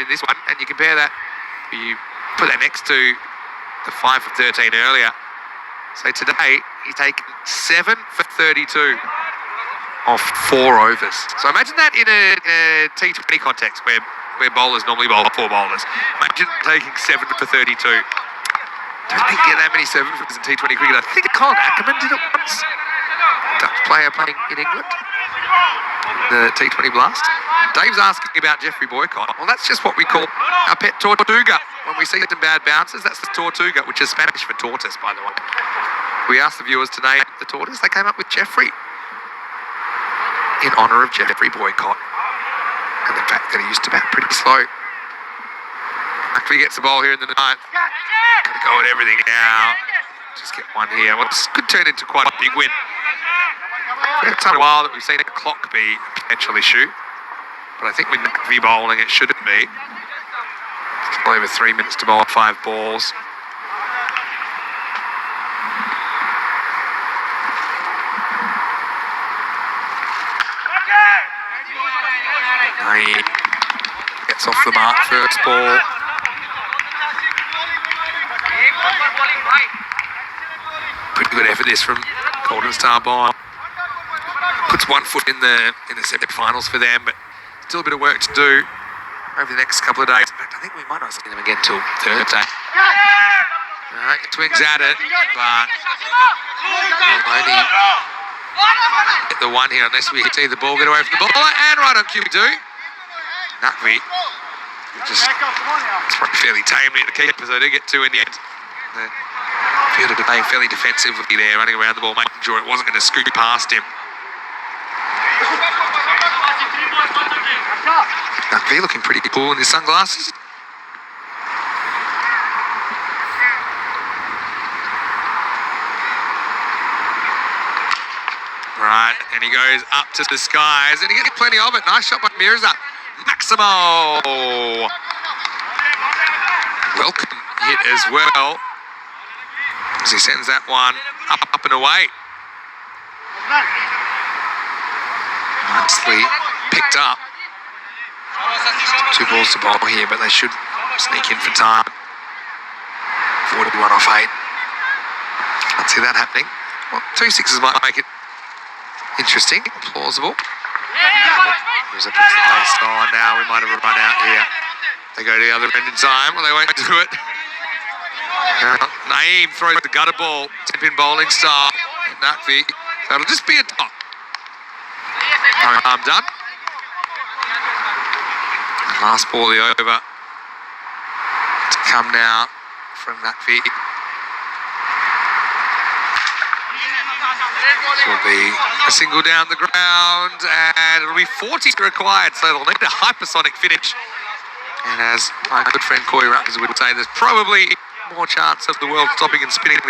in this one, and you compare that, you put that next to the 5 for 13 earlier. So today, he's taken 7 for 32 off 4 overs. So imagine that in a T20 context where bowlers normally bowl 4 bowlers. Imagine taking 7 for 32. Don't think you get that many 7 footers in T20 cricket. I think Colin Ackerman did it once. Dutch player playing in England. The T20 Blast. Dave's asking about Jeffrey Boycott. Well, that's just what we call our pet tortuga. When we see some bad bounces, that's the tortuga, which is Spanish for tortoise, by the way. We asked the viewers to name the tortoise. They came up with Jeffrey in honour of Jeffrey Boycott and the fact that he used to bat pretty slow. Actually gets the ball here in the 9th. Got to go at everything now. Just get one here. Well, this could turn into quite a big win. It's been a while that we've seen a clock be a potential issue, but I think with McVie bowling, it shouldn't be. It's well over 3 minutes to bowl 5 balls. He gets off the mark first ball. Pretty good effort this from Golden Star Bond. Puts 1 foot in the semi-finals for them, but still a bit of work to do over the next couple of days. In fact, I think we might not see them again till Thursday. Alright, swings at it, but only get the one here unless we see the ball get away from the bowler, and right on cue we do. Naqvi just fairly tamely at the keeper, so they do get 2 in the end. The fielder playing fairly defensively there, running around the ball, making sure it wasn't going to scoot past him. Naqvi looking pretty cool in his sunglasses. Right, and he goes up to the skies, and he gets plenty of it. Nice shot by Mirza. Maximo. Welcome hit as well, as he sends that one up and away. Nicely picked up. 2 balls to bowl here, but they should sneak in for time. 41 off 8. Can't see that happening. Well, 2 sixes might make it interesting, plausible. There's a puts the pace on now. We might have a run out here. They go to the other end in time. Well, they won't do it. Naeem throws the gutter ball, 10-pin bowling style. Naqvi. So it'll just be a dot. I'm done. And last ball of the over to come now from Naqvi. This will be a single down the ground, and it'll be 40 required, so they'll need a hypersonic finish. And as my good friend Corey Rutgers would say, there's probably more chance of the world stopping and spinning the